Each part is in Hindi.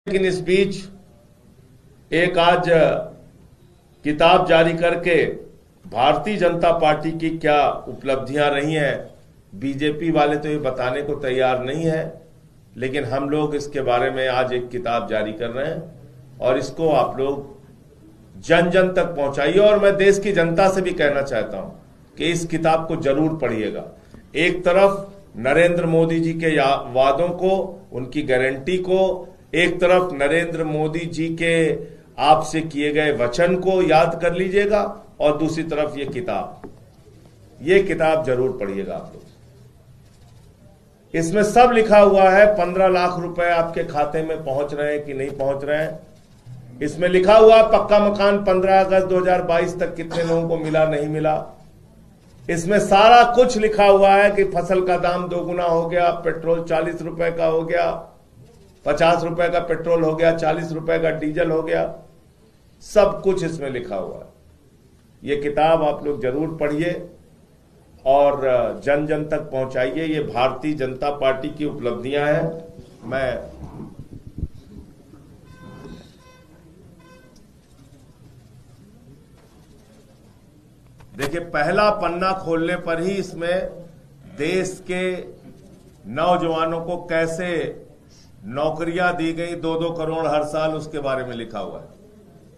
लेकिन इस बीच एक आज किताब जारी करके भारतीय जनता पार्टी की क्या उपलब्धियां रही हैं, बीजेपी वाले तो ये बताने को तैयार नहीं है, लेकिन हम लोग इसके बारे में आज एक किताब जारी कर रहे हैं और इसको आप लोग जन जन तक पहुंचाइए। और मैं देश की जनता से भी कहना चाहता हूं कि इस किताब को जरूर पढ़िएगा। एक तरफ नरेंद्र मोदी जी के वादों को, उनकी गारंटी को, एक तरफ नरेंद्र मोदी जी के आपसे किए गए वचन को याद कर लीजिएगा और दूसरी तरफ ये किताब जरूर पढ़िएगा आप लोग। इसमें सब लिखा हुआ है। 15 लाख रुपए आपके खाते में पहुंच रहे हैं कि नहीं पहुंच रहे हैं, इसमें लिखा हुआ पक्का मकान 15 अगस्त 2022 तक कितने लोगों को मिला, नहीं मिला। इसमें सारा कुछ लिखा हुआ है कि फसल का दाम दोगुना हो गया, पेट्रोल 40 रुपए का हो गया, 50 रुपए का पेट्रोल हो गया, 40 रुपए का डीजल हो गया, सब कुछ इसमें लिखा हुआ है। ये किताब आप लोग जरूर पढ़िए और जन जन तक पहुंचाइए। ये भारतीय जनता पार्टी की उपलब्धियां हैं। मैं देखिए, पहला पन्ना खोलने पर ही इसमें देश के नौजवानों को कैसे नौकरियां दी गई, 2-2 करोड़ हर साल, उसके बारे में लिखा हुआ है।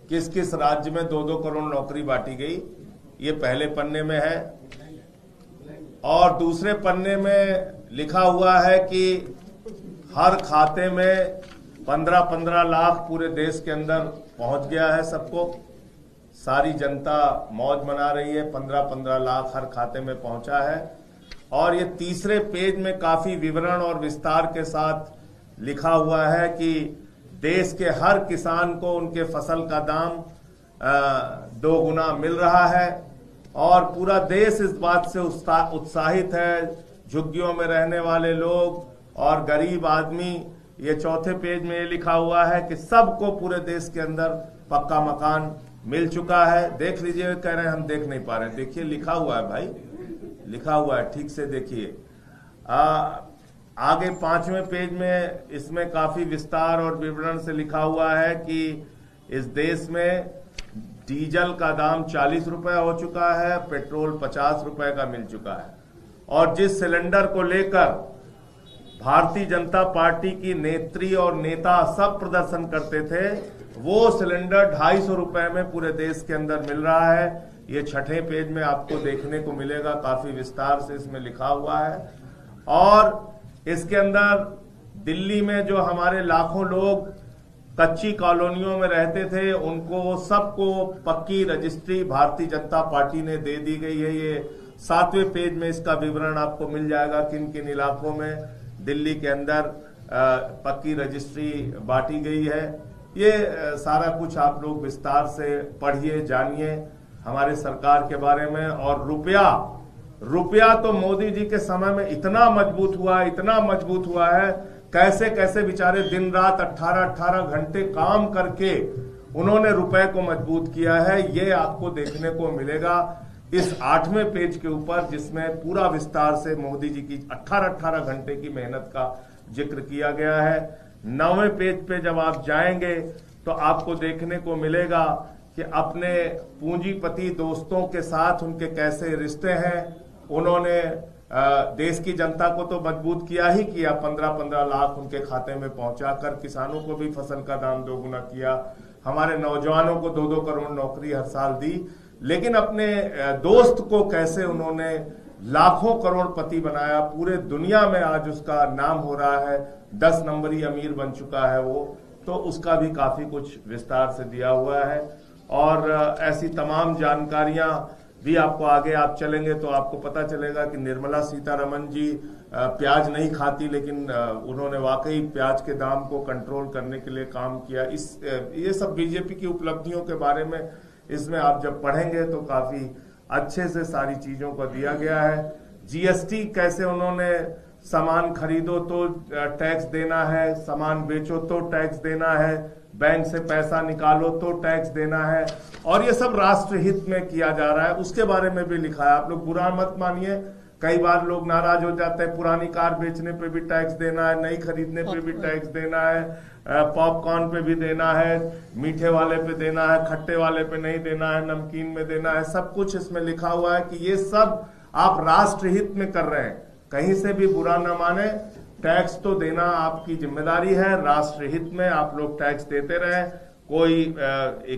किस किस राज्य में 2-2 करोड़ नौकरी बांटी गई, ये पहले पन्ने में है। और दूसरे पन्ने में लिखा हुआ है कि हर खाते में 15-15 लाख पूरे देश के अंदर पहुंच गया है सबको। सारी जनता मौज मना रही है, 15-15 लाख हर खाते में पहुंचा है। और ये तीसरे पेज में काफी विवरण और विस्तार के साथ लिखा हुआ है कि देश के हर किसान को उनके फसल का दाम 2 गुना मिल रहा है और पूरा देश इस बात से उत्साहित है। झुग्गियों में रहने वाले लोग और गरीब आदमी, ये चौथे पेज में ये लिखा हुआ है कि सबको पूरे देश के अंदर पक्का मकान मिल चुका है। देख लीजिए, कह रहे हैं हम देख नहीं पा रहे, देखिए लिखा हुआ है भाई, लिखा हुआ है, ठीक से देखिए। आगे 5वें पेज में इसमें काफी विस्तार और विवरण से लिखा हुआ है कि इस देश में डीजल का दाम 40 रुपए हो चुका है, पेट्रोल 50 रुपए का मिल चुका है। और जिस सिलेंडर को लेकर भारतीय जनता पार्टी की नेत्री और नेता सब प्रदर्शन करते थे, वो सिलेंडर 250 रुपए में पूरे देश के अंदर मिल रहा है। ये 6ठे पेज में आपको देखने को मिलेगा, काफी विस्तार से इसमें लिखा हुआ है। और इसके अंदर दिल्ली में जो हमारे लाखों लोग कच्ची कॉलोनियों में रहते थे, उनको सबको पक्की रजिस्ट्री भारतीय जनता पार्टी ने दे दी गई है। ये 7वें पेज में इसका विवरण आपको मिल जाएगा, किन किन इलाकों में दिल्ली के अंदर पक्की रजिस्ट्री बांटी गई है। ये सारा कुछ आप लोग विस्तार से पढ़िए, जानिए हमारे सरकार के बारे में। और रुपया तो मोदी जी के समय में इतना मजबूत हुआ है, कैसे कैसे बेचारे दिन रात 18-18 घंटे काम करके उन्होंने रुपए को मजबूत किया है। ये आपको देखने को मिलेगा इस 8वें पेज के ऊपर, जिसमें पूरा विस्तार से मोदी जी की 18-18 घंटे की मेहनत का जिक्र किया गया है। 9वें पेज पे जब आप जाएंगे तो आपको देखने को मिलेगा कि अपने पूंजीपति दोस्तों के साथ उनके कैसे रिश्ते हैं। उन्होंने देश की जनता को तो मजबूत किया ही किया, 15-15 लाख उनके खाते में पहुंचाकर किसानों को भी फसल का दाम 2 गुना किया, हमारे नौजवानों को 2-2 करोड़ नौकरी हर साल दी। लेकिन अपने दोस्त को कैसे उन्होंने लाखों करोड़पति बनाया, पूरे दुनिया में आज उसका नाम हो रहा है, 10 नंबरी अमीर बन चुका है वो। तो उसका भी काफी कुछ विस्तार से दिया हुआ है। और ऐसी तमाम जानकारियां भी आपको आगे आप चलेंगे तो आपको पता चलेगा कि निर्मला सीतारमण जी प्याज नहीं खाती, लेकिन उन्होंने वाकई प्याज के दाम को कंट्रोल करने के लिए काम किया। ये सब बीजेपी की उपलब्धियों के बारे में इसमें आप जब पढ़ेंगे तो काफी अच्छे से सारी चीजों को दिया गया है। जीएसटी कैसे उन्होंने सामान खरीदो तो टैक्स देना है, सामान बेचो तो टैक्स देना है, बैंक से पैसा निकालो तो टैक्स देना है, और ये सब राष्ट्र हित में किया जा रहा है, उसके बारे में भी लिखा है। आप लोग बुरा मत मानिए, कई बार लोग नाराज हो जाते हैं, पुरानी कार बेचने पे भी टैक्स देना है, नई खरीदने पे भी टैक्स देना है, पॉपकॉर्न पे भी देना है, मीठे वाले पे देना है, खट्टे वाले पे नहीं देना है, नमकीन में देना है, सब कुछ इसमें लिखा हुआ है कि ये सब आप राष्ट्र हित में कर रहे हैं। कहीं से भी बुरा ना माने, टैक्स तो देना आपकी जिम्मेदारी है, राष्ट्र हित में आप लोग टैक्स देते रहे। कोई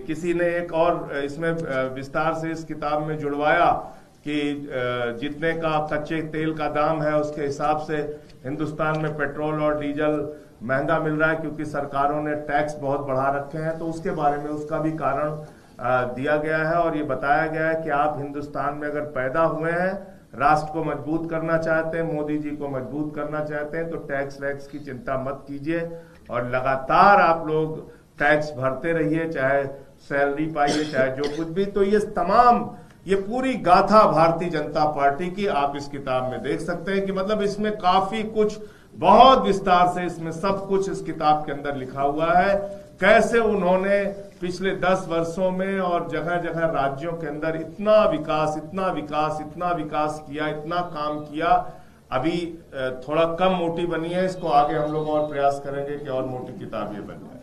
किसी ने एक और इसमें विस्तार से इस किताब में जुड़वाया कि जितने का कच्चे तेल का दाम है उसके हिसाब से हिंदुस्तान में पेट्रोल और डीजल महंगा मिल रहा है क्योंकि सरकारों ने टैक्स बहुत बढ़ा रखे हैं। तो उसके बारे में उसका भी कारण दिया गया है और ये बताया गया है कि आप हिंदुस्तान में अगर पैदा हुए हैं, राष्ट्र को मजबूत करना चाहते हैं, मोदी जी को मजबूत करना चाहते हैं, तो टैक्स वैक्स की चिंता मत कीजिए और लगातार आप लोग टैक्स भरते रहिए, चाहे सैलरी पाइए चाहे जो कुछ भी। तो ये पूरी गाथा भारतीय जनता पार्टी की आप इस किताब में देख सकते हैं कि मतलब इसमें काफी कुछ बहुत विस्तार से इसमें सब कुछ इस किताब के अंदर लिखा हुआ है। कैसे उन्होंने पिछले 10 वर्षों में और जगह जगह राज्यों के अंदर इतना विकास किया, इतना काम किया। अभी थोड़ा कम मोटी बनी है, इसको आगे हम लोग और प्रयास करेंगे कि और मोटी किताब ये बने।